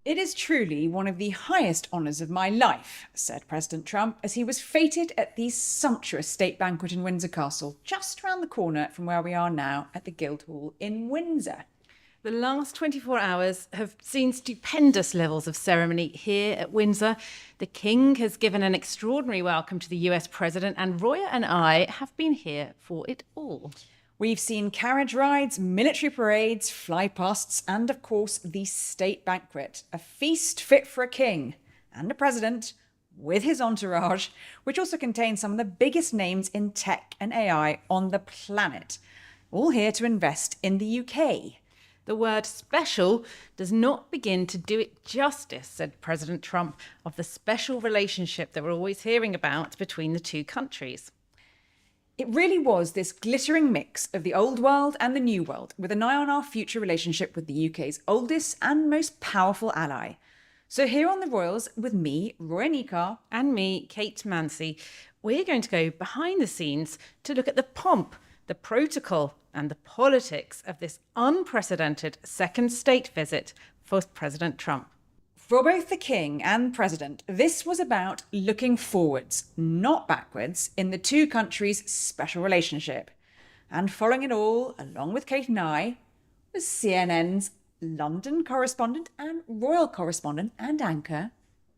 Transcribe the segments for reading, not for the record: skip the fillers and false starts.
It is truly one of the highest honours of my life, said President Trump as he was feted at the sumptuous state banquet in Windsor Castle, just round the corner from where we are now at the Guildhall in Windsor. The last 24 hours have seen stupendous levels of ceremony here at Windsor. The King has given an extraordinary welcome to the US President, and Roya and I have been here for it all. We've seen carriage rides, military parades, flypasts, and of course the state banquet, a feast fit for a king and a president with his entourage, which also contains some of the biggest names in tech and AI on the planet, all here to invest in the UK. The word special does not begin to do it justice, said President Trump, of the special relationship that we're always hearing about between the two countries. It really was this glittering mix of the old world and the new world, with an eye on our future relationship with the UK's oldest and most powerful ally. So here on The Royals, with me, Roya Nikkhah, And me, Kate Mansey, we're going to go behind the scenes to look at the pomp, the protocol, and the politics of this unprecedented second state visit for President Trump. For both the King and President, this was about looking forwards, not backwards, in the two countries' special relationship. And following it all, along with Kate and I, was CNN's London correspondent and royal correspondent and anchor,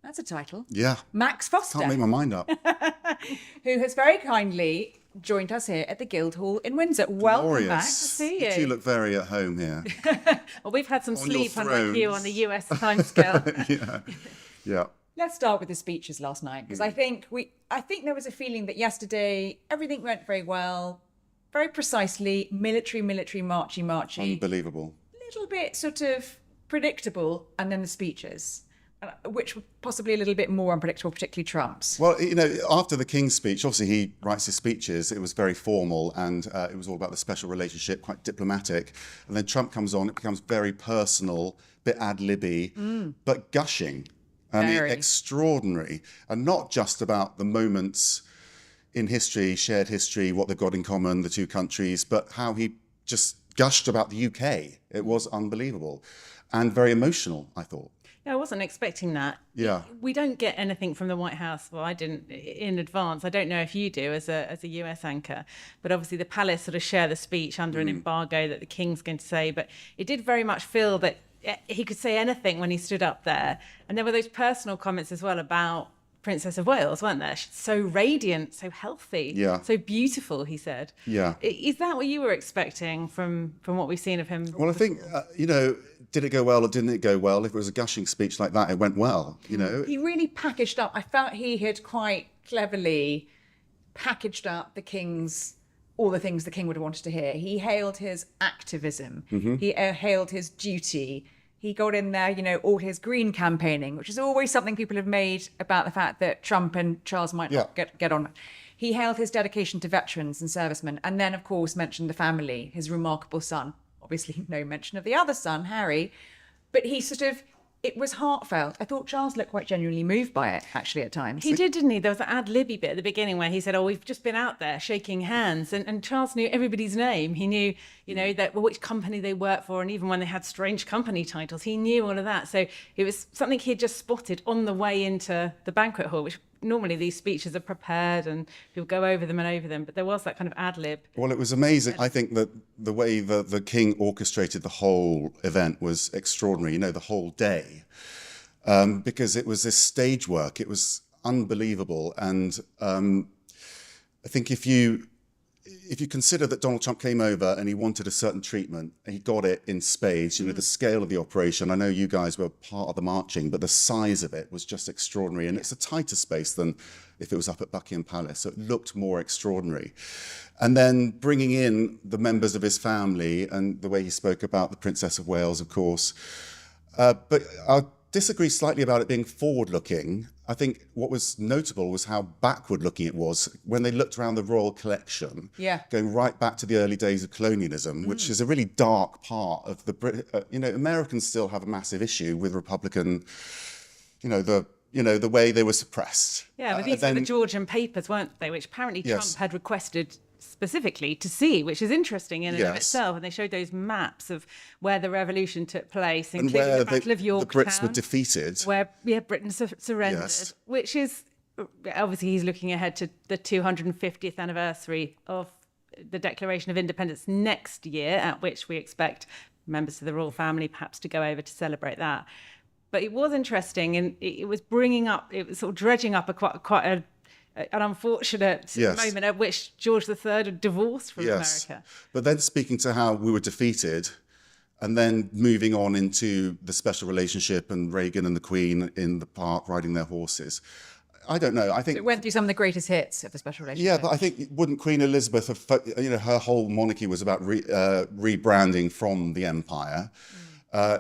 that's a title, Yeah. Max Foster, Can't make my mind up. who has very kindly joined us here at the Guildhall in Windsor. Welcome Glorious. back. to see you. You look very at home here. Well, we've had some On your sleep, unlike you, thrones. on the US timescale. Yeah. Yeah. Let's start with the speeches last night, because I think there was a feeling that yesterday everything went very well, very precisely, military, marchy, Unbelievable. little bit sort of predictable, and then the speeches, which were possibly a little bit more unpredictable, particularly Trump's. Well, you know, after the King's speech, obviously he writes his speeches. It was very formal and it was all about the special relationship, quite diplomatic. And then Trump comes on, it becomes very personal, bit ad-libby, but gushing. And Very. extraordinary. And not just about the moments in history, shared history, what they've got in common, the two countries, but how he just gushed about the UK. It was unbelievable and very emotional, I thought. Yeah, I wasn't expecting that. Yeah. We don't get anything from the White House. Well, I didn't in advance. I don't know if you do as a US anchor, but obviously the palace sort of share the speech under an embargo that the King's going to say. But it did very much feel that he could say anything when he stood up there. And there were those personal comments as well about Princess of Wales, weren't there? She's so radiant, so healthy, Yeah. so beautiful, he said. Yeah. Is that what you were expecting from what we've seen of him? Well, I think, you know, did it go well or didn't it go well? If it was a gushing speech like that, it went well, you know. He really packaged up. I felt he had quite cleverly packaged up all the things the King would have wanted to hear. He hailed his activism. He hailed his duty. He got in there, you know, all his green campaigning, which is always something people have made about the fact that Trump and Charles might not get on. He hailed his dedication to veterans and servicemen, and then, of course, mentioned the family, his remarkable son. Obviously, no mention of the other son, Harry. But it was heartfelt. I thought Charles looked quite genuinely moved by it, actually, at times. He did, didn't he? There was an ad-libby bit at the beginning where he said, "Oh, we've just been out there shaking hands," and Charles knew everybody's name. He knew, you know, which company they worked for, and even when they had strange company titles, he knew all of that. So it was something he had just spotted on the way into the banquet hall, which normally these speeches are prepared and people go over them and over them, but there was that kind of ad-lib. Well, it was amazing. I think that the way the King orchestrated the whole event was extraordinary, you know, the whole day, because it was this stage work. It was unbelievable. And I think if you consider that Donald Trump came over and he wanted a certain treatment, and he got it in spades, you know, the scale of the operation. I know you guys were part of the marching, but the size of it was just extraordinary. And it's a tighter space than if it was up at Buckingham Palace. So it looked more extraordinary. And then bringing in the members of his family and the way he spoke about the Princess of Wales, of course. But I disagree slightly about it being forward-looking. I think what was notable was how backward-looking it was when they looked around the royal collection, going right back to the early days of colonialism, which is a really dark part of the you know, Americans still have a massive issue with Republican, the way they were suppressed. Yeah, but these were the Georgian papers, weren't they? Which apparently Trump had requested specifically to see, which is interesting in and of Yes. itself. And they showed those maps of where the revolution took place, And including where the Battle of the Yorktown, Brits were defeated. where Britain surrendered, Yes. which is obviously he's looking ahead to the 250th anniversary of the Declaration of Independence next year, at which we expect members of the royal family perhaps to go over to celebrate that. But it was interesting, and it was sort of dredging up an unfortunate Yes. moment at which George III had divorced from Yes. America. But then speaking to how we were defeated, and then moving on into the special relationship and Reagan and the Queen in the park riding their horses. I don't know. I think It went through some of the greatest hits of the special relationship. yeah, but I think wouldn't Queen Elizabeth have, her whole monarchy was about rebranding from the empire.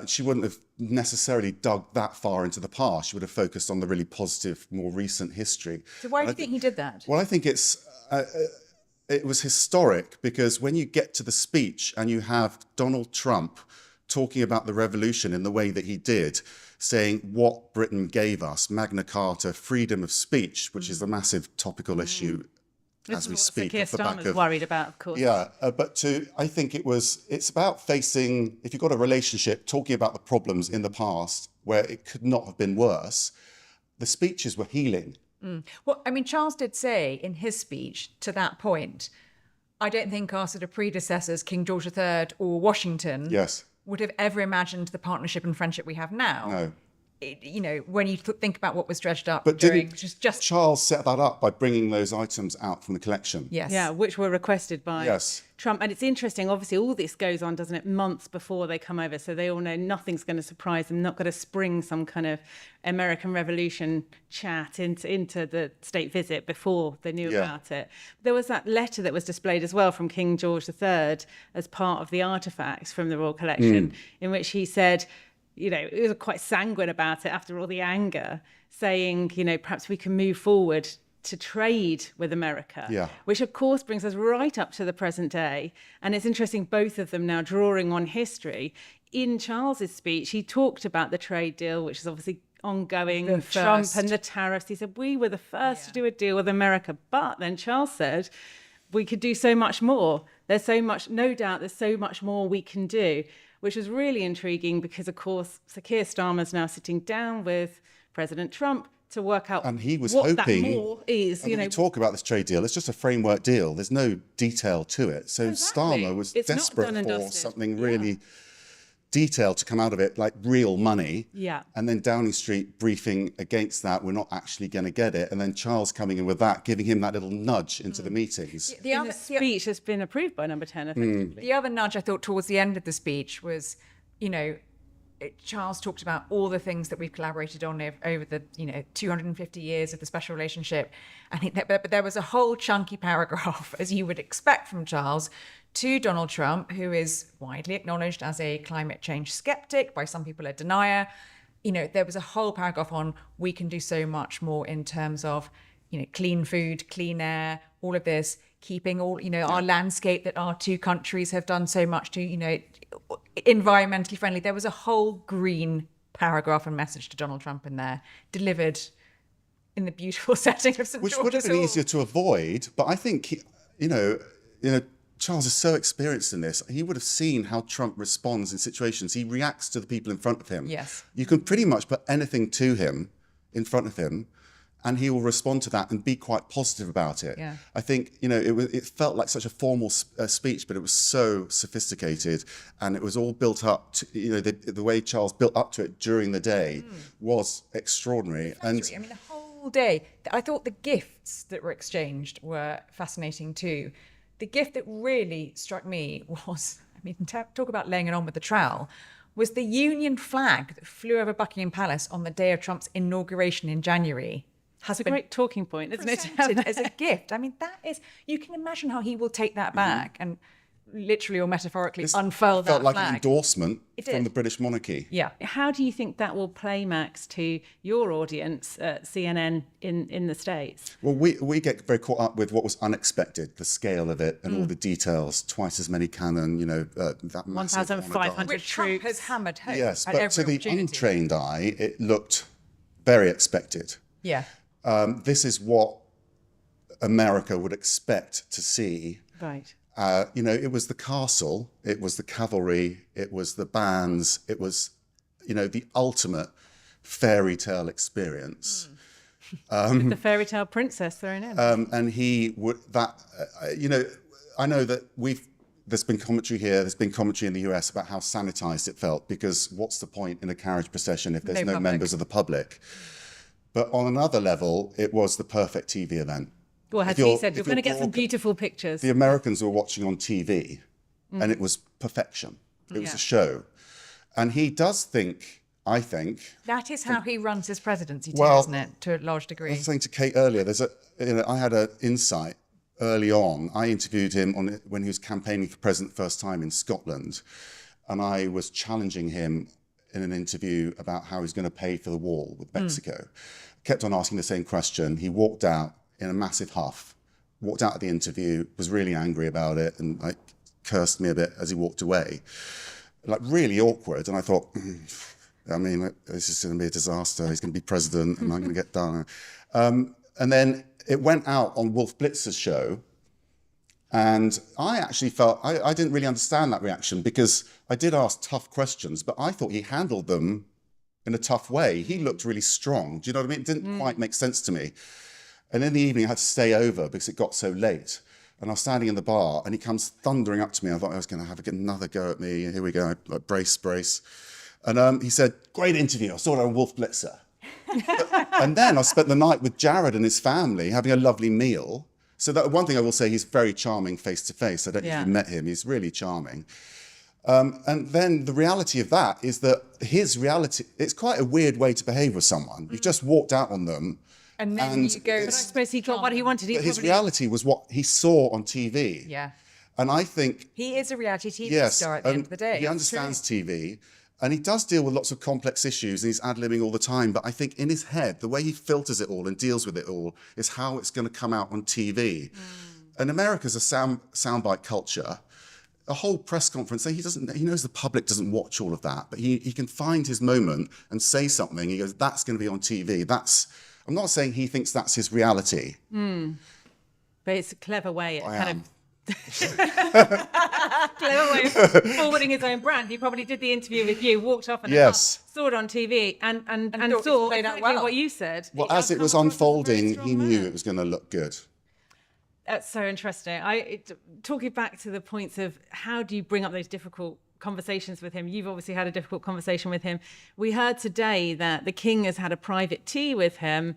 She wouldn't have necessarily dug that far into the past. She would have focused on the really positive, more recent history. So why do you think he did that? Well, I think it was historic because when you get to the speech and you have Donald Trump talking about the revolution in the way that he did, saying what Britain gave us, Magna Carta, freedom of speech, which is a massive topical issue as we speak. Keir off the back Starmer's of, worried about, of course. yeah, I think it's about facing, if you've got a relationship, talking about the problems in the past where it could not have been worse, the speeches were healing. Well, I mean, Charles did say in his speech to that point, I don't think our sort of predecessors, King George III or Washington, Yes. would have ever imagined the partnership and friendship we have now. No. When you think about what was dredged up But during didn't just Charles set that up by bringing those items out from the collection? yes, Yeah, which were requested by Yes. Trump. And it's interesting, obviously, all this goes on, doesn't it, months before they come over. So they all know nothing's going to surprise them, not going to spring some kind of American Revolution chat into the state visit before they knew about it. There was that letter that was displayed as well from King George III as part of the artefacts from the Royal Collection, in which he said, he was quite sanguine about it after all the anger, saying, perhaps we can move forward to trade with America, which of course brings us right up to the present day. And it's interesting, both of them now drawing on history. In Charles's speech, he talked about the trade deal, which is obviously ongoing, Trump and the tariffs. He said, we were the first to do a deal with America. But then Charles said, we could do so much more. There's so much, no doubt, there's so much more we can do, which was really intriguing because, of course, Sir Keir Starmer's now sitting down with President Trump to work out And he was what hoping, that more is. when we talk about this trade deal, it's just a framework deal. There's no detail to it. So Starmer was It's not desperate done and for dusted. something really detailed to come out of it, like real money. Yeah. And then Downing Street briefing against that, we're not actually going to get it. And then Charles coming in with that, giving him that little nudge into the meetings. The in other the speech has been approved by Number 10, effectively. The other nudge I thought towards the end of the speech was, Charles talked about all the things that we've collaborated on over the 250 years of the special relationship, but there was a whole chunky paragraph, as you would expect from Charles, to Donald Trump, who is widely acknowledged as a climate change skeptic, by some people a denier. There was a whole paragraph on we can do so much more in terms of clean food, clean air, all of this, keeping all our landscape that our two countries have done so much to environmentally friendly. There was a whole green paragraph and message to Donald Trump in there, delivered in the beautiful setting of St. Which would have George's been Hall. easier to avoid, but I think Charles is so experienced in this. He would have seen how Trump responds in situations. He reacts to the people in front of him. Yes. You can pretty much put anything to him in front of him, and he will respond to that and be quite positive about it. Yeah. I think it felt like such a formal speech, but it was so sophisticated, and it was all built up to the way Charles built up to it during the day was extraordinary. And I mean, the whole day. I thought the gifts that were exchanged were fascinating too. The gift that really struck me was, talk about laying it on with the trowel, was the Union flag that flew over Buckingham Palace on the day of Trump's inauguration in January. It's a great talking point, isn't it? Presented as a gift. That is, you can imagine how he will take that back and literally or metaphorically unfurl that felt like flag. an endorsement It from did. the British monarchy. Yeah. How do you think that will play, Max, to your audience at CNN in the States? Well, we get very caught up with what was unexpected, the scale of it and all the details, twice as many cannon, that massive 1,500 Which Trump troops. has hammered home Yes, at but every to the opportunity. untrained eye, it looked very expected. Yeah. This is what America would expect to see. Right. It was the castle, it was the cavalry, it was the bands, it was, the ultimate fairy tale experience. With the fairy tale princess thrown in. And he would, I know that there's been commentary here, there's been commentary in the US about how sanitized it felt, because what's the point in a carriage procession if there's no members of the public? But on another level, it was the perfect TV event. Well, as he said, you're going to get some beautiful pictures. The Americans were watching on TV, and it was perfection. It was a show. And he does think, I think... That is how he runs his presidency too, isn't it, to a large degree? I was saying to Kate earlier, I had an insight early on. I interviewed him when he was campaigning for president the first time in Scotland, and I was challenging him in an interview about how he's going to pay for the wall with Mexico. Kept on asking the same question. He walked out in a massive huff, walked out of the interview, was really angry about it, and cursed me a bit as he walked away. Really awkward. And I thought, this is going to be a disaster. He's going to be president and I'm going to get done. And then it went out on Wolf Blitzer's show. And I actually felt, I didn't really understand that reaction, because I did ask tough questions, but I thought he handled them in a tough way. He looked really strong. Do you know what I mean? It didn't quite make sense to me. And in the evening, I had to stay over because it got so late. And I was standing in the bar, and he comes thundering up to me. I thought I was going to have another go at me. Here we go, brace. And he said, "Great interview. I saw it on Wolf Blitzer." And then I spent the night with Jared and his family having a lovely meal. So that one thing I will say, he's very charming face to face. I don't know if you met him. He's really charming. And then the reality of that is that his reality, it's quite a weird way to behave with someone. You've just walked out on them. And then you go... But I suppose he got what he wanted. His reality was what he saw on TV. Yeah. And I think... He is a reality TV star at the end of the day. He understands TV. And he does deal with lots of complex issues, and he's ad-libbing all the time. But I think in his head, the way he filters it all and deals with it all is how it's going to come out on TV. And America's a soundbite culture. A whole press conference, he knows the public doesn't watch all of that, but he can find his moment and say something. He goes, that's going to be on TV. I'm not saying he thinks that's his reality. But it's a clever way. Clever way of forwarding his own brand. He probably did the interview with you, walked off and saw it on TV and saw exactly what you said. Well, as it was unfolding, he knew it was going to look good. That's so interesting. Talking back to the points of how do you bring up those difficult conversations with him. You've obviously had a difficult conversation with him. We heard today that the king has had a private tea with him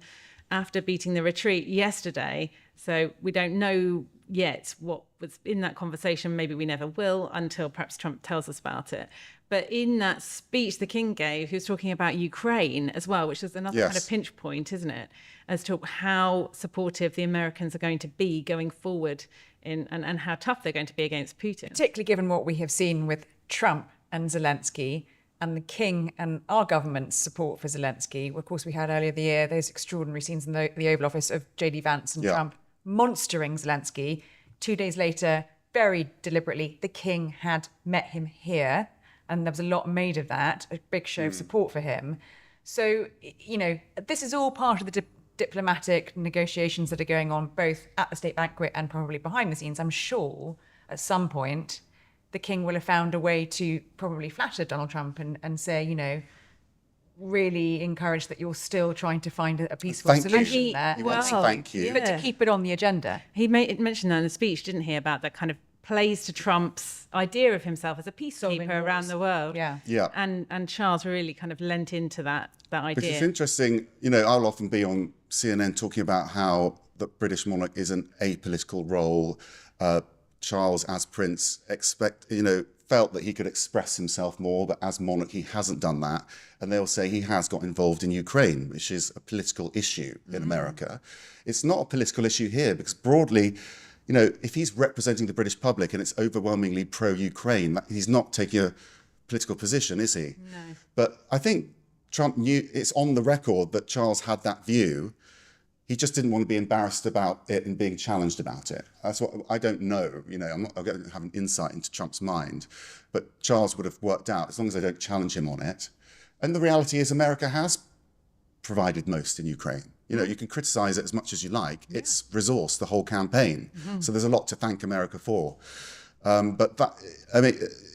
after beating the retreat yesterday. So we don't know yet what was in that conversation. Maybe we never will until perhaps Trump tells us about it. But in that speech the king gave, he was talking about Ukraine as well, which is another kind of pinch point, isn't it? As to how supportive the Americans are going to be going forward and how tough they're going to be against Putin. Particularly given what we have seen with Trump and Zelensky and the king and our government's support for Zelensky. Of course, we had earlier the year those extraordinary scenes in the Oval Office of J.D. Vance and Trump monstering Zelensky. 2 days later, very deliberately, the king had met him here, and there was a lot made of that, a big show of support for him. So, this is all part of the diplomatic negotiations that are going on, both at the state banquet and probably behind the scenes. I'm sure at some point the king will have found a way to probably flatter Donald Trump and say, really encourage that you're still trying to find a peaceful solution there. Thank you. But to keep it on the agenda. He mentioned that in the speech, didn't he, about that kind of plays to Trump's idea of himself as a peacekeeper around the world. Yeah. And Charles really kind of lent into that idea. Which is interesting. I'll often be on CNN talking about how the British monarch is an apolitical role. Charles, as prince, felt that he could express himself more, but as monarch, he hasn't done that. And they'll say he has got involved in Ukraine, which is a political issue in America. It's not a political issue here because broadly, if he's representing the British public and it's overwhelmingly pro-Ukraine, he's not taking a political position, is he? No. But I think Trump knew, it's on the record that Charles had that view. He just didn't want to be embarrassed about it and being challenged about it. That's what I don't know. I don't have an insight into Trump's mind, but Charles would have worked out as long as I don't challenge him on it. And the reality is America has provided most in Ukraine. You can criticize it as much as you like. It's resourced the whole campaign. So there's a lot to thank America for. But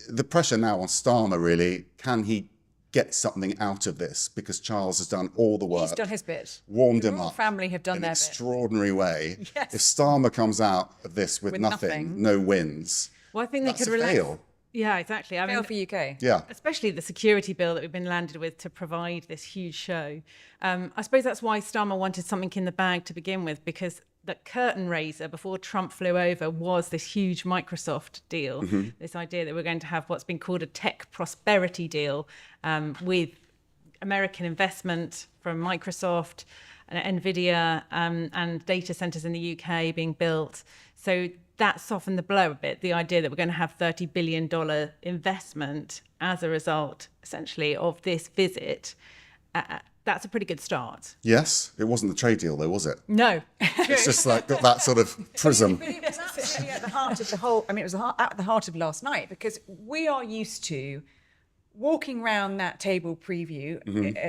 the pressure now on Starmer, really, can he get something out of this? Because Charles has done all the work. He's done his bit. Warmed The him royal up family have done in their an bit. extraordinary way. Yes. If Starmer comes out of this with nothing, no wins, Well, I think they that's could a relax. fail. Yeah, exactly. I Fail mean, for UK. Yeah. especially the security bill that we've been landed with to provide this huge show. I suppose that's why Starmer wanted something in the bag to begin with, because the curtain raiser before Trump flew over was this huge Microsoft deal, this idea that we're going to have what's been called a tech prosperity deal with American investment from Microsoft and NVIDIA and data centers in the UK being built. So that softened the blow a bit, the idea that we're going to have $30 billion investment as a result, essentially, of this visit. That's a pretty good start. Yes, it wasn't the trade deal though, was it? No. It's just like got that sort of prism. But it was absolutely at the heart of the whole. I mean, it was at the heart of last night, because we are used to walking around that table preview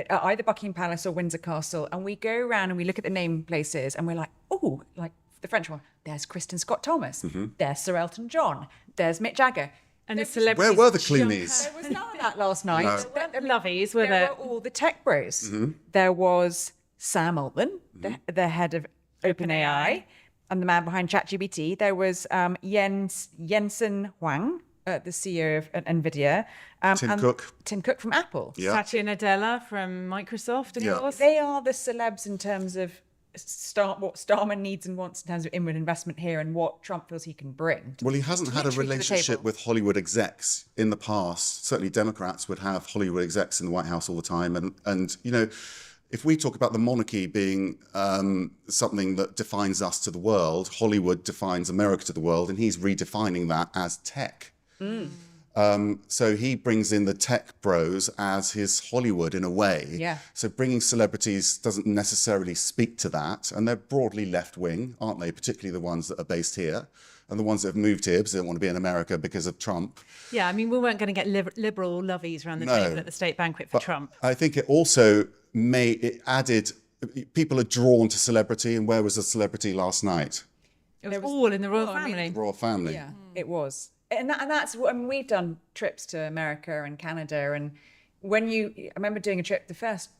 at either Buckingham Palace or Windsor Castle, and we go around and we look at the name places, and we're like, oh, like the French one. There's Kristen Scott Thomas. There's Sir Elton John. There's Mick Jagger. And the celebrities. Where were the Clooney's? There was none of that last night. No. The lovies were There there. were all the tech bros. There was Sam Altman, the head of OpenAI, and the man behind ChatGPT. There was Jensen Huang, the CEO of NVIDIA. Tim Cook. Tim Cook from Apple. Yeah. Satya Nadella from Microsoft, of Yeah. course. They are the celebs in terms of what Starmer needs and wants in terms of inward investment here, and what Trump feels he can bring. Well, he hasn't had a Literally to the relationship table. with Hollywood execs in the past. Certainly Democrats would have Hollywood execs in the White House all the time. And if we talk about the monarchy being something that defines us to the world, Hollywood defines America to the world, and he's redefining that as tech. So he brings in the tech bros as his Hollywood in a way. Yeah. So bringing celebrities doesn't necessarily speak to that. And they're broadly left-wing, aren't they? Particularly the ones that are based here and the ones that have moved here because they don't want to be in America because of Trump. Yeah, I mean, we weren't going to get liberal lovies around the table at the state banquet for Trump. I think it also added, people are drawn to celebrity. And where was the celebrity last night? It was all in the royal family. The royal family. Yeah, it was. And that's what, I mean, we've done trips to America and Canada, and I remember doing a trip,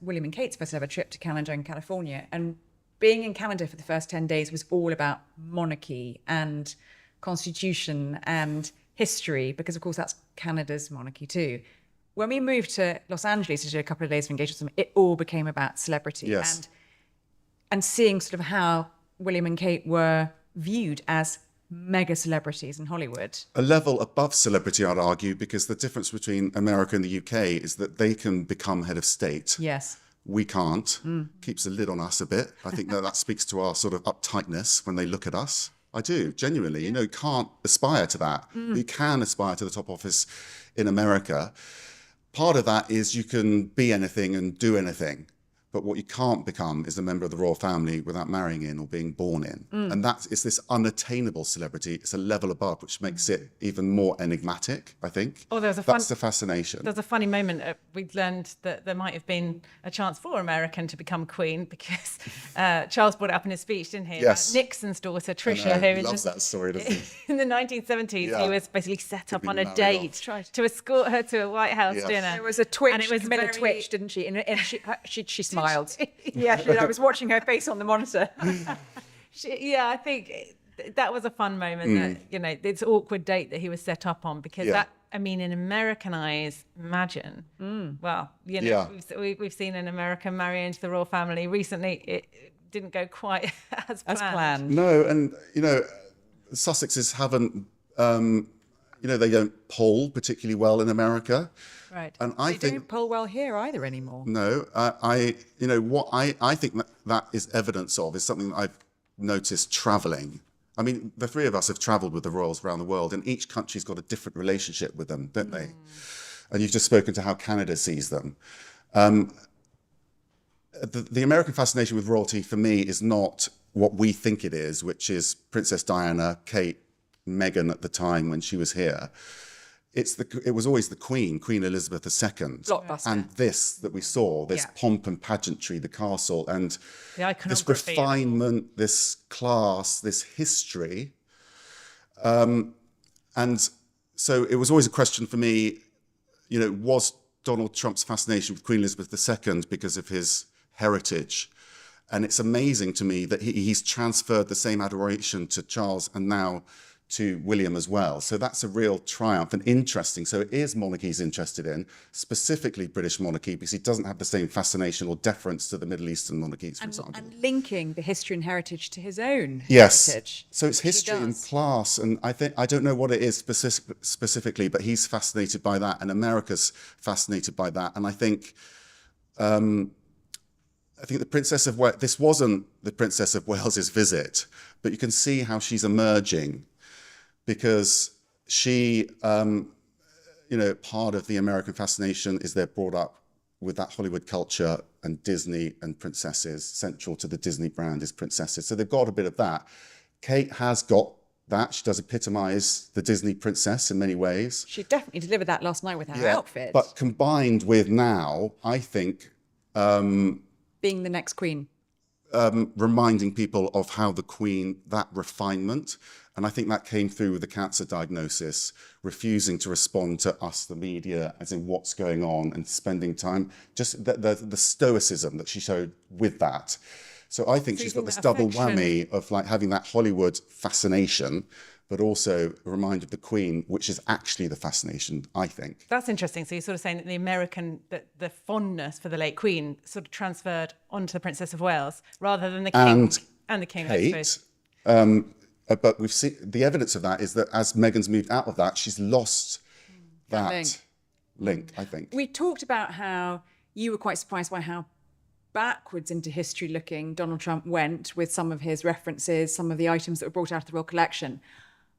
William and Kate's first ever trip to Canada and California, and being in Canada for the first 10 days was all about monarchy and constitution and history, because of course that's Canada's monarchy too. When we moved to Los Angeles to do a couple of days of engagement, it all became about celebrity. Yes. And seeing sort of how William and Kate were viewed as mega celebrities in Hollywood. A level above celebrity, I'd argue, because the difference between America and the UK is that they can become head of state. Yes. We can't. Keeps a lid on us a bit. I think that speaks to our sort of uptightness when they look at us. I do, genuinely. You can't aspire to that. You can aspire to the top office in America. Part of that is you can be anything and do anything. But what you can't become is a member of the royal family without marrying in or being born in. And it's this unattainable celebrity. It's a level above, which makes it even more enigmatic, I think. Oh, That's the fascination. There's a funny moment. We learned that there might have been a chance for American to become queen because Charles brought it up in his speech, didn't he? Yes. About Nixon's daughter, Tricia, He who loves that story, doesn't he? in the 1970s, Yeah. he was basically set up been on a married date off. to escort her to a White House Yeah. dinner. There was a twitch, And it was Camilla very- twitched, didn't she? And she smiled. Yeah, I was watching her face on the monitor. Yeah, I think that was a fun moment. That, it's an awkward date that he was set up on because Yeah. in American eyes, imagine. Well, Yeah. we've seen an American marry into the royal family recently. It didn't go quite as planned. No, and, Sussexes haven't, they don't poll particularly well in America. Right. And I They think... don't poll well here either anymore. No, I think that is evidence of is something that I've noticed traveling. I mean, the three of us have traveled with the royals around the world, and each country's got a different relationship with them, don't they? And you've just spoken to how Canada sees them. The American fascination with royalty for me is not what we think it is, which is Princess Diana, Kate, Meghan at the time when she was here. it was always the Queen Elizabeth II. Blockbuster. And this that we saw, this pomp and pageantry, the castle, and The iconography. this refinement, this class, this history. And so it was always a question for me, was Donald Trump's fascination with Queen Elizabeth II because of his heritage? And it's amazing to me that he's transferred the same adoration to Charles and now to William as well. So that's a real triumph and interesting. So it is monarchy he's interested in, specifically British monarchy, because he doesn't have the same fascination or deference to the Middle Eastern monarchies, for example. And linking the history and heritage to his own Yes. heritage. So it's history and class. And I don't know what it is specifically, but he's fascinated by that. And America's fascinated by that. And I think the Princess of Wales, this wasn't the Princess of Wales's visit, but you can see how she's emerging, because she, part of the American fascination is they're brought up with that Hollywood culture and Disney and princesses. Central to the Disney brand is princesses. So they've got a bit of that. Kate has got that. She does epitomize the Disney princess in many ways. She definitely delivered that last night with her outfit. But combined with now, I think... being the next queen. Reminding people of how the Queen, that refinement, and I think that came through with the cancer diagnosis, refusing to respond to us, the media, as in what's going on, and spending time, just the stoicism that she showed with that. So I think she's got this double whammy of like having that Hollywood fascination, but also a reminder of the Queen, which is actually the fascination, I think. That's interesting. So you're sort of saying that the American, the fondness for the late Queen sort of transferred onto the Princess of Wales rather than the King and the King, Kate, I suppose. But we've seen the evidence of that is that as Meghan's moved out of that, she's lost that link, I think. We talked about how you were quite surprised by how backwards into history looking Donald Trump went with some of his references, some of the items that were brought out of the Royal Collection.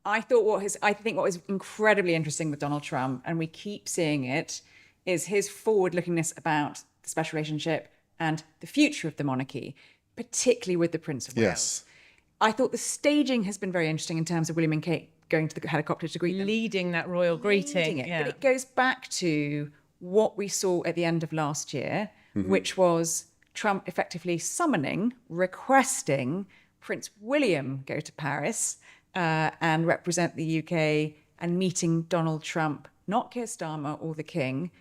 I think what was incredibly interesting with Donald Trump, and we keep seeing it, is his forward-lookingness about the special relationship and the future of the monarchy, particularly with the Prince of Wales. Yes. I thought the staging has been very interesting in terms of William and Kate going to the helicopter to greet them. Leading that royal greeting. But it goes back to what we saw at the end of last year, which was Trump effectively requesting Prince William go to Paris and represent the UK, and meeting Donald Trump, not Keir Starmer or the King,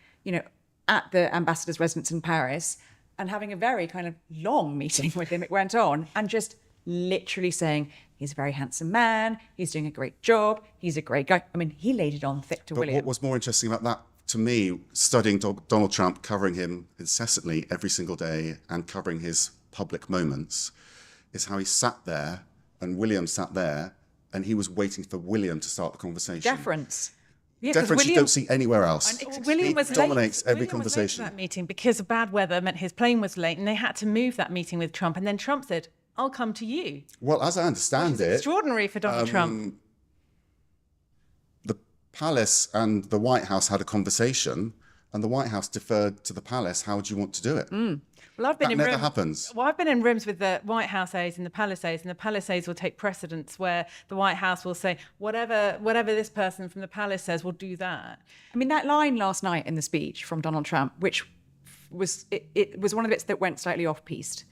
at the ambassador's residence in Paris, and having a very kind of long meeting with him. It went on, and just literally saying, he's a very handsome man, he's doing a great job, he's a great guy. I mean, he laid it on thick to William. What was more interesting about that, to me, studying Donald Trump, covering him incessantly every single day and covering his public moments, is how he sat there, and William sat there, and he was waiting for William to start the conversation. Deference. Yeah, Deference you don't see anywhere else. William was dominates late. every William was late conversation. for that meeting because of bad weather meant his plane was late, and they had to move that meeting with Trump. And then Trump said, "I'll come to you." Well, as I understand it, Extraordinary for Donald Trump. The palace and the White House had a conversation, and the White House deferred to the palace. How do you want to do it? Well, I've been in never rooms. happens. Well, I've been in rooms with the White House aides and the palace aides, and the palace aides will take precedence where the White House will say, whatever this person from the palace says, we'll do that. I mean, that line last night in the speech from Donald Trump, which was it was one of the bits that went slightly off-piste,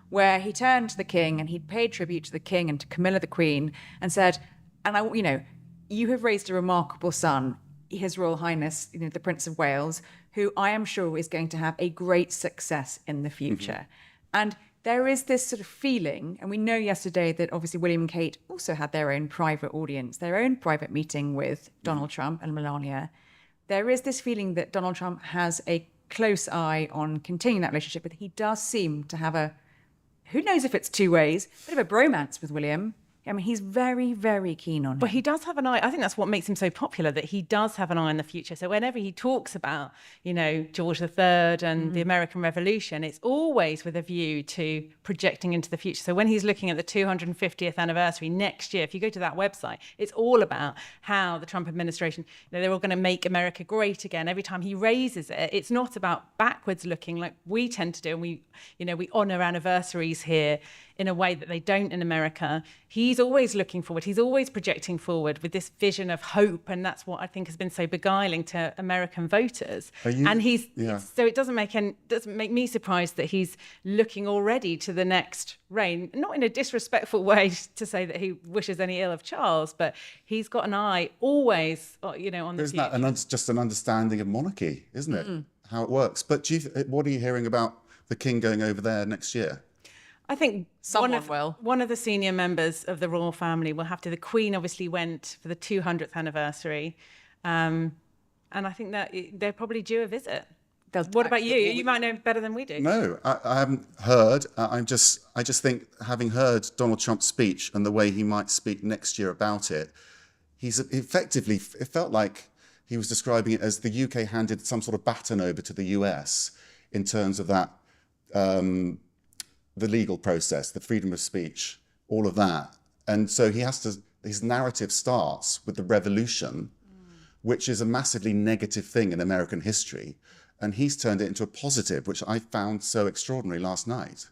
where he turned to the King and he paid tribute to the King and to Camilla the Queen and said, you have raised a remarkable son, His Royal Highness, the Prince of Wales, who I am sure is going to have a great success in the future. And there is this sort of feeling, and we know yesterday that obviously William and Kate also had their own private audience, their own private meeting with Donald Trump and Melania. There is this feeling that Donald Trump has a close eye on continuing that relationship, but he does seem to have who knows if it's two ways, a bit of a bromance with William. I mean, he's very, very keen on him. But he does have an eye. I think that's what makes him so popular, that he does have an eye on the future. So whenever he talks about, George III and the American Revolution, it's always with a view to projecting into the future. So when he's looking at the 250th anniversary next year, if you go to that website, it's all about how the Trump administration, they're all going to make America great again. Every time he raises it, it's not about backwards looking like we tend to do. And we honor anniversaries here. in a way that they don't in America. He's always looking forward. He's always projecting forward with this vision of hope. And that's what I think has been so beguiling to American voters. And so it doesn't make me surprised that he's looking already to the next reign, not in a disrespectful way to say that he wishes any ill of Charles, but he's got an eye always, on the future. Isn't that just an understanding of monarchy, isn't it? How it works. But what are you hearing about the king going over there next year? I think one of the senior members of the royal family will have to. The Queen obviously went for the 200th anniversary, and I think that they're probably due a visit. What about you? You might know better than we do. No, I haven't heard. I just think, having heard Donald Trump's speech and the way he might speak next year about it, he's effectively, it felt like he was describing it as the UK handed some sort of baton over to the US in terms of that, the legal process, the freedom of speech, all of that. And so his narrative starts with the revolution, which is a massively negative thing in American history. And he's turned it into a positive, which I found so extraordinary last night.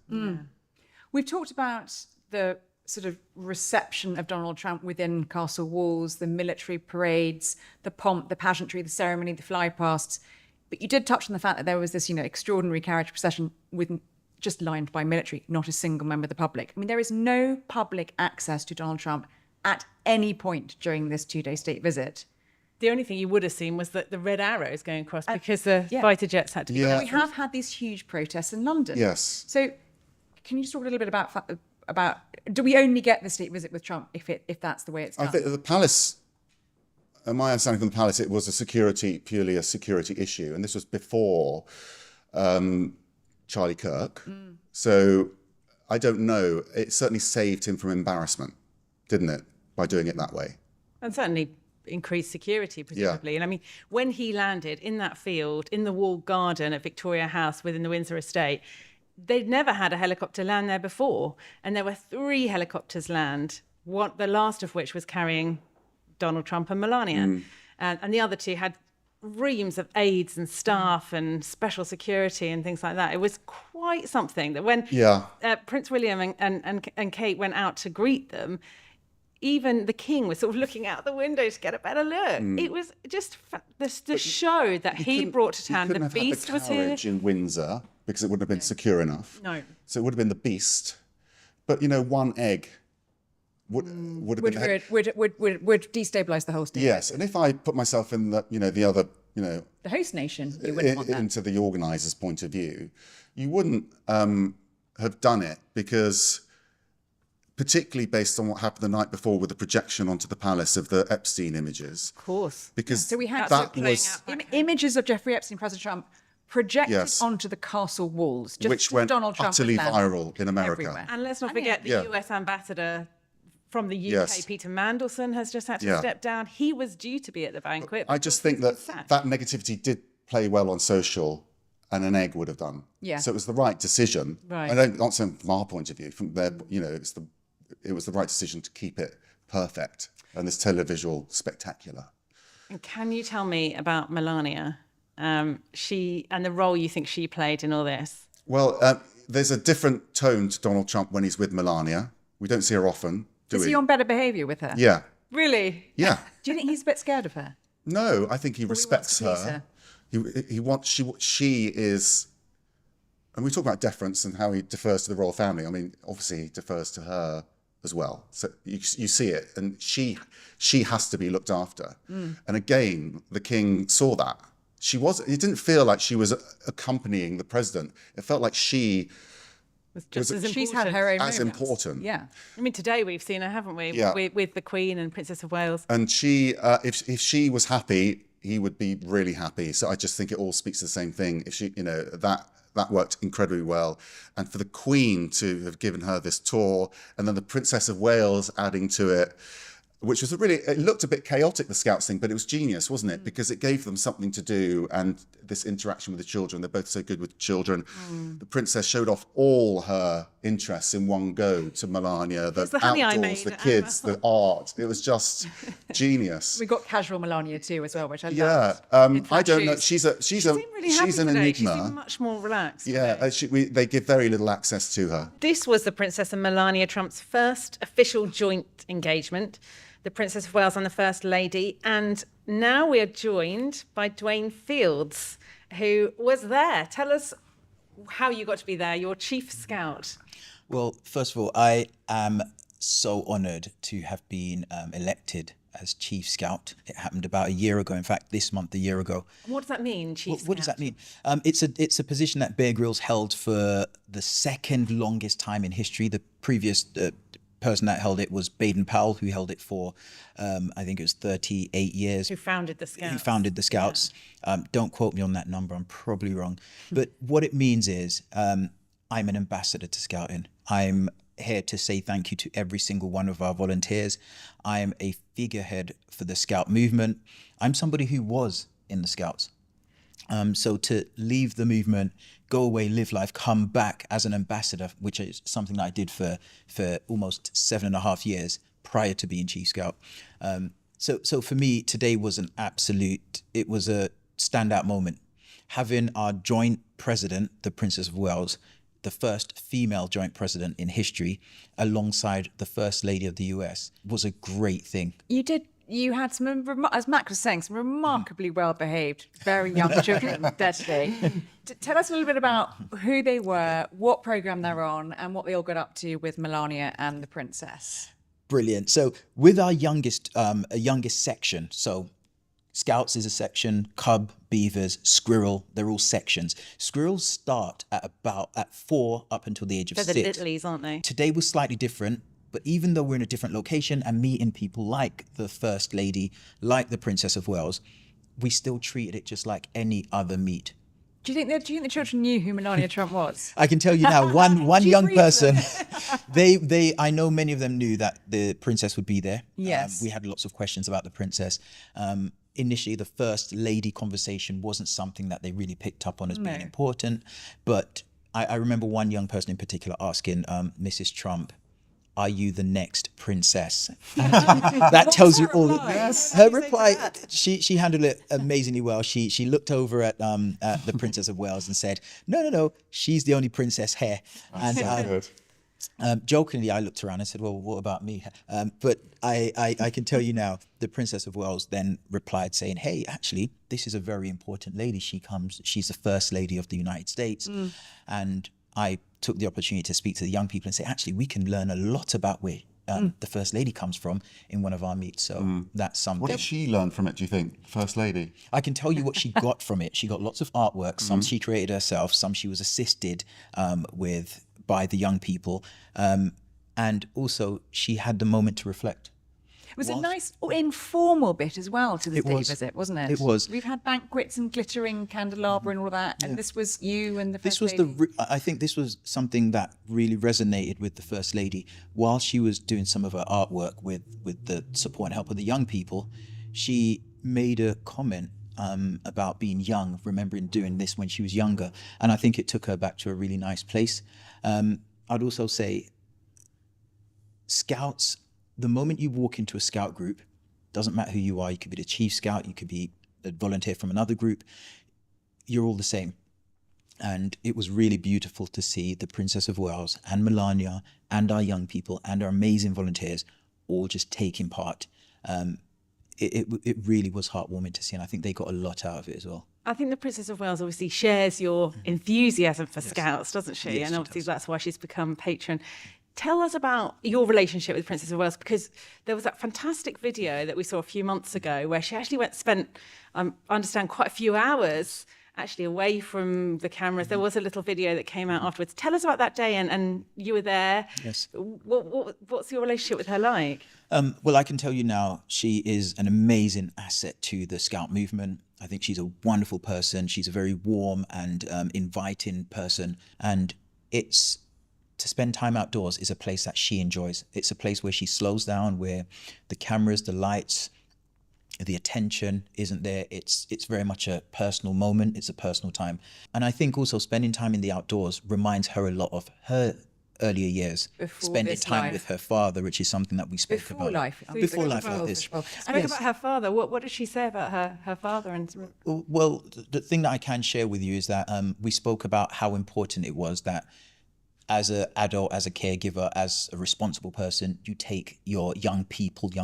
We've talked about the sort of reception of Donald Trump within castle walls, the military parades, the pomp, the pageantry, the ceremony, the flypasts. But you did touch on the fact that there was this, extraordinary carriage procession just lined by military, not a single member of the public. I mean, there is no public access to Donald Trump at any point during this 2-day state visit. The only thing you would have seen was the red arrows going across because the fighter jets had to be. We have had these huge protests in London. Yes. So can you just talk a little bit about do we only get the state visit with Trump if that's the way it's done? I think the palace, my understanding from the palace, it was purely a security issue. And this was before Charlie Kirk. So I don't know. It certainly saved him from embarrassment, didn't it, by doing it that way? And certainly increased security, presumably. Yeah. And I mean, when he landed in that field, in the walled garden at Victoria House within the Windsor estate, they'd never had a helicopter land there before. And there were 3 helicopters land, the last of which was carrying Donald Trump and Melania. And the other 2 had reams of aides and staff and special security and things like that. It was quite something that when Prince William and Kate went out to greet them, even the king was sort of looking out the window to get a better look. It was just the show that he brought to town. The Beast was here. In Windsor, because it wouldn't have been secure enough. No. So it would have been the Beast. But, one egg would destabilise the whole state. Yes, and if I put myself in the other, the host nation, you wouldn't want that. Into the organisers' point of view, you wouldn't have done it because, particularly based on what happened the night before with the projection onto the palace of the Epstein images. Of course. Because so we had images of Jeffrey Epstein, President Trump, projected onto the castle walls, just which went Donald Trump utterly viral in America. Everywhere. And let's not forget the US ambassador from the UK, Peter Mandelson, has just had to step down. He was due to be at the banquet. I just think that negativity did play well on social, and an egg would have done. Yeah. So it was the right decision. Right. I don't, not saying from our point of view, from their, it was the right decision to keep it perfect and this televisual spectacular. And can you tell me about Melania? She and the role you think she played in all this? Well, there's a different tone to Donald Trump when he's with Melania. We don't see her often, do we? Is he on better behaviour with her? Yeah. Really? Yeah. Do you think he's a bit scared of her? No, I think he respects her. He wants, she is, and we talk about deference and how he defers to the royal family. I mean, obviously he defers to her as well. So you see it, and she has to be looked after. And again, the king saw that. It didn't feel like she was accompanying the president. It felt like she was just as important. She's had her own moments. Important. Yeah. I mean, today we've seen her, haven't we? Yeah. With the Queen and Princess of Wales. And she, if she was happy, he would be really happy. So I just think it all speaks to the same thing. If she, that worked incredibly well. And for the Queen to have given her this tour, and then the Princess of Wales adding to it, which was it looked a bit chaotic, the Scouts thing, but it was genius, wasn't it? Because it gave them something to do, and this interaction with the children. They're both so good with children. The princess showed off all her interests in one go to Melania, the the honey I outdoors, made the at kids, the art. It was just genius. We got casual Melania too as well, which I Yeah, loved. I don't know. Shoes. She's She seemed really happy she's an today. She enigma. seemed much more relaxed. Yeah, today. they give very little access to her. This was the Princess and Melania Trump's first official joint engagement, the Princess of Wales and the First Lady. And now we are joined by Dwayne Fields, who was there. Tell us how you got to be there, your Chief Scout. Well, first of all, I am so honoured to have been elected as Chief Scout. It happened about a year ago. In fact, this month, a year ago. What does that mean, Chief Scout? What does that mean? It's a position that Bear Grylls held for the second longest time in history. The previous person that held it was Baden-Powell, who held it for, I think it was 38 years. Who founded the Scouts. Who founded the Scouts. Yeah. Don't quote me on that number. I'm probably wrong. But what it means is I'm an ambassador to Scouting. I'm here to say thank you to every single one of our volunteers. I am a figurehead for the Scout movement. I'm somebody who was in the Scouts. So to leave the movement, go away, live life, come back as an ambassador, which is something that I did for almost 7.5 years prior to being Chief Scout. So for me, today was it was a standout moment. Having our joint president, the Princess of Wales, the first female joint president in history, alongside the First Lady of the US, was a great thing. You had some, as Mac was saying, some remarkably well-behaved, very young children there today. Tell us a little bit about who they were, what programme they're on, and what they all got up to with Melania and the Princess. Brilliant. So with our youngest section, so Scouts is a section, Cub, Beavers, Squirrel, they're all sections. Squirrels start at 4 up until the age of 6. They're the littlies, aren't they? Today was slightly different, but even though we're in a different location and meeting people like the First Lady, like the Princess of Wales, we still treated it just like any other meet. Do you think the children knew who Melania Trump was? I can tell you now, one young person, I know many of them knew that the princess would be there. Yes. We had lots of questions about the princess. Initially, the First Lady conversation wasn't something that they really picked up on as being important. But I remember one young person in particular asking Mrs. Trump, "Are you the next princess?" That tells you all. Yes. Her reply, she handled it amazingly well. She looked over at the Princess of Wales and said, "No, she's the only princess here." That's so good. Jokingly, I looked around and said, "Well, what about me?" But I can tell you now, the Princess of Wales then replied saying, "Hey, actually, this is a very important lady. She's the First Lady of the United States." And I took the opportunity to speak to the young people and say, actually, we can learn a lot about where the First Lady comes from in one of our meets. So that's something. What did she learn from it, do you think, First Lady? I can tell you what she got from it. She got lots of artwork. Some she created herself. Some she was assisted with by the young people. And also, she had the moment to reflect. It was a nice informal bit as well to the day visit, wasn't it? It was. We've had banquets and glittering candelabra and all of that, and this was you and the First Lady. I think this was something that really resonated with the First Lady. While she was doing some of her artwork with the support and help of the young people, she made a comment about being young, remembering doing this when she was younger. And I think it took her back to a really nice place. I'd also say Scouts, the moment you walk into a Scout group, doesn't matter who you are, you could be the Chief Scout, you could be a volunteer from another group, you're all the same. And it was really beautiful to see the Princess of Wales and Melania and our young people and our amazing volunteers all just taking part. It really was heartwarming to see, and I think they got a lot out of it as well. I think the Princess of Wales obviously shares your enthusiasm for Scouts, doesn't she? Yes, and she obviously does. that's why she's become patron. Tell us about your relationship with Princess of Wales, because there was that fantastic video that we saw a few months ago where she actually spent, I understand, quite a few hours actually away from the cameras. There was a little video that came out afterwards. Tell us about that day, and you were there. Yes. What's your relationship with her like? Well, I can tell you now, she is an amazing asset to the Scout movement. I think she's a wonderful person. She's a very warm and inviting person. And to spend time outdoors is a place that she enjoys. It's a place where she slows down, where the cameras, the lights, the attention isn't there. It's very much a personal moment. It's a personal time. And I think also spending time in the outdoors reminds her a lot of her earlier years, Before spending this time life. with her father, which is something that we spoke Before about. life. Before life like this. And Yes. about her father. What does she say about her father? And Well, the thing that I can share with you is that we spoke about how important it was that as an adult, as a caregiver, as a responsible person, you take your young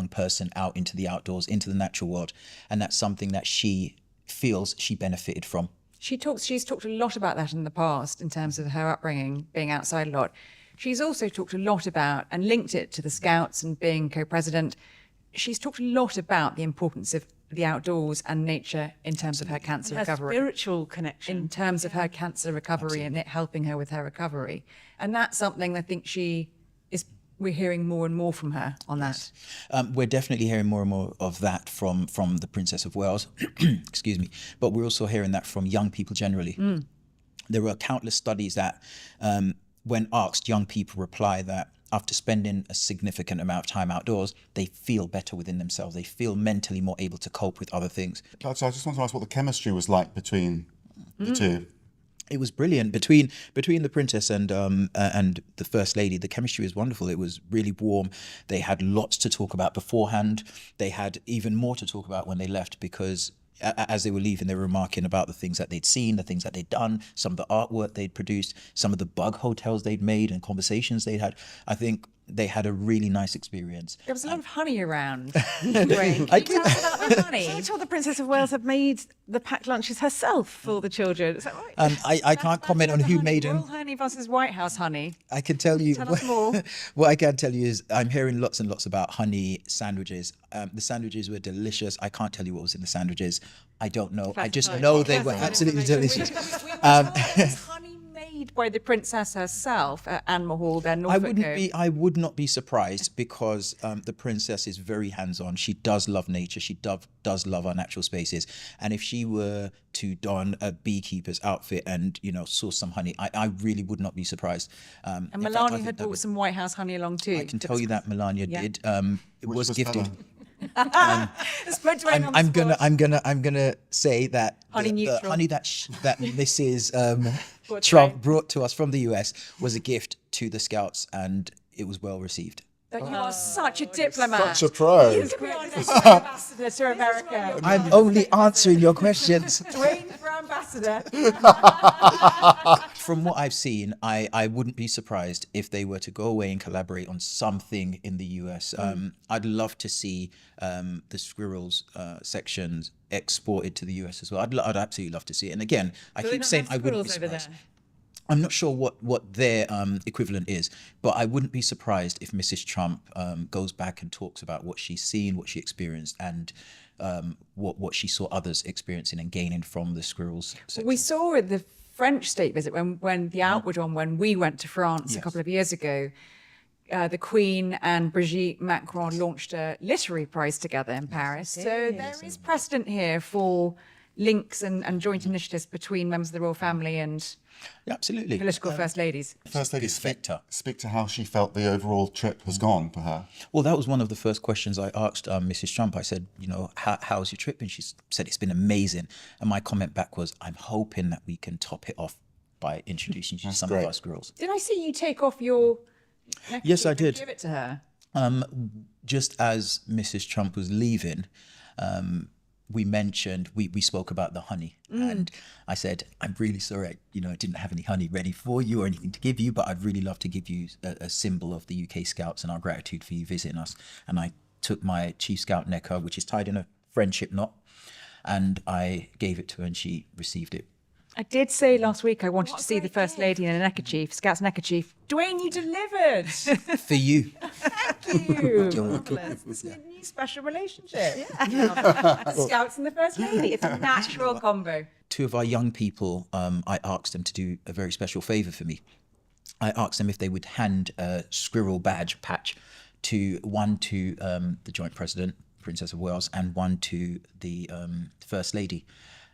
person out into the outdoors, into the natural world. And that's something that she feels she benefited from. She's talked a lot about that in the past in terms of her upbringing, being outside a lot. She's also talked a lot about, and linked it to the Scouts and being co-president, she's talked a lot about the importance of the outdoors and nature in terms of her cancer her recovery. spiritual connection. In terms of her cancer recovery and it helping her with her recovery. And that's something I think we're hearing more and more from her on that. We're definitely hearing more and more of that from the Princess of Wales, excuse me, but we're also hearing that from young people generally. There are countless studies that when asked, young people reply that after spending a significant amount of time outdoors, they feel better within themselves. They feel mentally more able to cope with other things. So I just want to ask what the chemistry was like between the two. It was brilliant between the princess and the first lady. The chemistry was wonderful. It was really warm. They had lots to talk about beforehand. They had even more to talk about when they left, because as they were leaving, they were remarking about the things that they'd seen, the things that they'd done, some of the artwork they'd produced, some of the bug hotels they'd made and conversations they'd had. I think they had a really nice experience. There was a lot of honey around. Dwayne, can you tell us about the honey? I told the Princess of Wales had made the packed lunches herself for the children. Is that right? I can't comment on who made them. Royal honey versus White House honey. I can tell you. Tell us more. What I can tell you is I'm hearing lots and lots about honey sandwiches. The sandwiches were delicious. I can't tell you what was in the sandwiches. I don't know. I just know they were absolutely delicious. We were told it was honey made by the princess herself at Anne Hall, their Norfolk home. I would not be surprised, because the princess is very hands-on. She does love nature. She does love our natural spaces. And if she were to don a beekeeper's outfit and source some honey, I really would not be surprised. And Melania had brought some White House honey along too. I can tell you that Melania did. It was gifted. I'm gonna say that the honey that Mrs. Trump brought to us from the US was a gift to the Scouts, and it was well received. You are such a diplomat. Such a pro. He's the ambassador to America. I'm only answering your questions. Dwayne for ambassador. From what I've seen, I wouldn't be surprised if they were to go away and collaborate on something in the US. I'd love to see the squirrels sections exported to the US as well. I'd absolutely love to see it. And again, I keep saying I wouldn't be surprised. I'm not sure what their equivalent is, but I wouldn't be surprised if Mrs. Trump goes back and talks about what she's seen, what she experienced, and what she saw others experiencing and gaining from the squirrels section. We saw at the French state visit when the Outward on, when we went to France a couple of years ago, the Queen and Brigitte Macron launched a literary prize together in Paris. So there is precedent here for links and joint initiatives between members of the royal family and absolutely political first ladies. First lady, speak to how she felt the overall trip has gone for her. Well, that was one of the first questions I asked Mrs. Trump. I said, how's your trip? And she said it's been amazing. And my comment back was, I'm hoping that we can top it off by introducing you to some of our squirrels. Did I see you take off your neckerchief? Yes, I did. Give it to her. Just as Mrs. Trump was leaving, we spoke about the honey, and I said, I'm really sorry, I didn't have any honey ready for you or anything to give you, but I'd really love to give you a symbol of the UK Scouts and our gratitude for you visiting us. And I took my Chief Scout Nikkhah, which is tied in a friendship knot, and I gave it to her, and she received it. I did say last week I wanted to see the First Lady in a neckerchief, Scout's neckerchief. Dwayne, you delivered. For you. Thank you. You're welcome. It's a new special relationship. Yeah. Scouts and the First Lady. It's a natural combo. Two of our young people, I asked them to do a very special favour for me. I asked them if they would hand a squirrel badge patch one to the joint president, Princess of Wales, and one to the First Lady.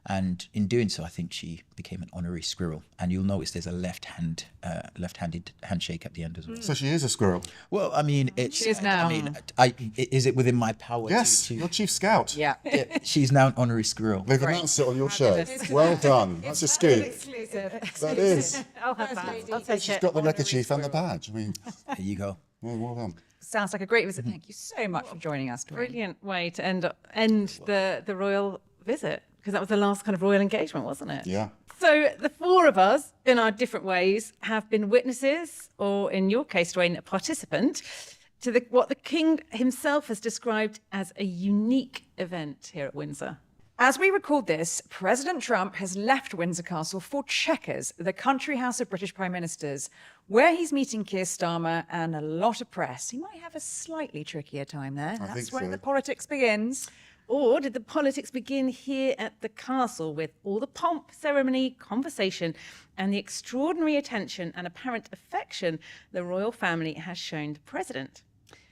And in doing so, I think she became an honorary squirrel. And you'll notice there's a left-handed handshake at the end as well. So she is a squirrel. Well, I mean, it's. She is now. I mean, is it within my power? Yes, you're Chief Scout. Yeah. She's now an honorary squirrel. They've announced it on your show. Well done. That's a scoop. Exclusive. That is. I'll have that. I'll take She's it. got the neckerchief and the badge. I mean, There you go. well done. Sounds like a great visit. Thank you so much for joining us, Dwayne. Brilliant way to end the royal visit, because that was the last kind of royal engagement, wasn't it? Yeah. So the four of us, in our different ways, have been witnesses, or in your case, Dwayne, a participant, to what the king himself has described as a unique event here at Windsor. As we record this, President Trump has left Windsor Castle for Chequers, the country house of British Prime Ministers, where he's meeting Keir Starmer and a lot of press. He might have a slightly trickier time there. That's think where so. the politics begins. Or did the politics begin here at the castle with all the pomp, ceremony, conversation, and the extraordinary attention and apparent affection the royal family has shown the president?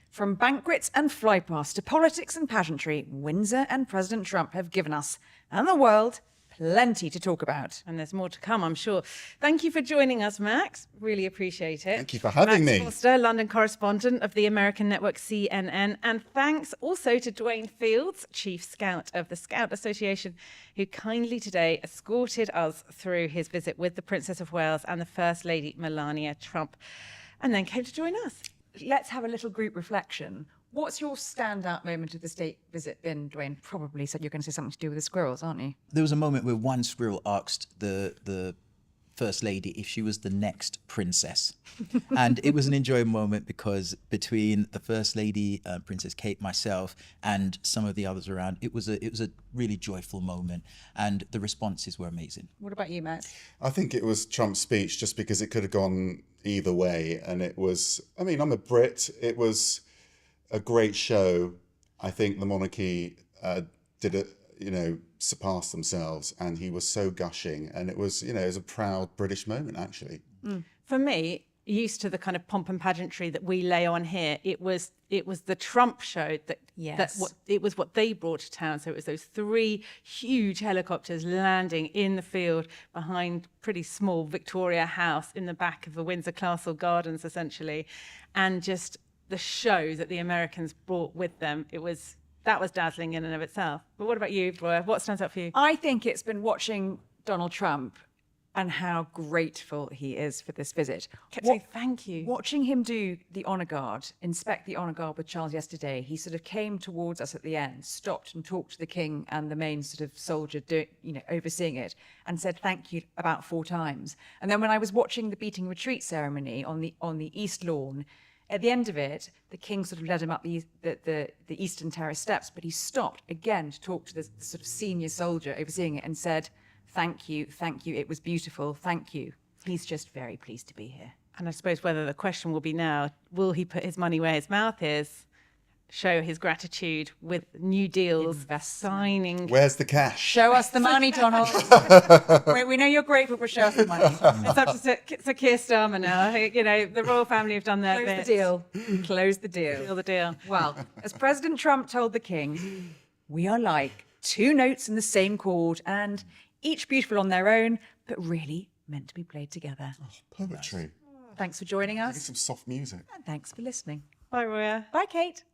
From banquets and flypasts to politics and pageantry, Windsor and President Trump have given us, and the world, plenty to talk about. And there's more to come, I'm sure. Thank you for joining us, Max. Really appreciate it. Thank you for having Max me. Foster, London correspondent of the American network CNN. And thanks also to Dwayne Fields, Chief Scout of the Scout Association, who kindly today escorted us through his visit with the Princess of Wales and the First Lady Melania Trump, and then came to join us. Let's have a little group reflection. What's your standout moment of the state visit been, Dwayne? Probably said you're going to say something to do with the squirrels, aren't you? There was a moment where one squirrel asked the First Lady if she was the next princess. And it was an enjoyable moment because between the First Lady, Princess Kate, myself, and some of the others around, it was a really joyful moment. And the responses were amazing. What about you, Matt? I think it was Trump's speech just because it could have gone either way. And it was, I mean, I'm a Brit. It was a great show. I think the monarchy did it, surpassed themselves, and he was so gushing, and it was a proud British moment, actually. For me, used to the kind of pomp and pageantry that we lay on here, it was the Trump show it was what they brought to town. So it was those 3 huge helicopters landing in the field behind pretty small Victoria House in the back of the Windsor Castle gardens, essentially, and just the show that the Americans brought with them. That was dazzling in and of itself. But what about you, Roya? What stands out for you? I think it's been watching Donald Trump and how grateful he is for this visit. Kept saying thank you. Watching him do the honour guard, inspect the honour guard with Charles yesterday, he sort of came towards us at the end, stopped and talked to the king and the main sort of soldier overseeing it, and said thank you about 4 times. And then when I was watching the beating retreat ceremony on the East Lawn, at the end of it, the king sort of led him up the Eastern Terrace steps, but he stopped again to talk to the sort of senior soldier overseeing it and said, thank you, it was beautiful, thank you. He's just very pleased to be here. And I suppose whether the question will be now, will he put his money where his mouth is, show his gratitude with new deals, signing? Where's the cash? Show us the money, Donald. we know you're grateful, but show us the money. It's up to Keir Starmer now. The royal family have done their Close bit. the deal. Close the deal. Seal the deal. Well, as President Trump told the king, we are like 2 notes in the same chord, and each beautiful on their own, but really meant to be played together. Poetry. Thanks for joining Get us, some soft music. and thanks for listening. Bye, Roya. Bye, Kate.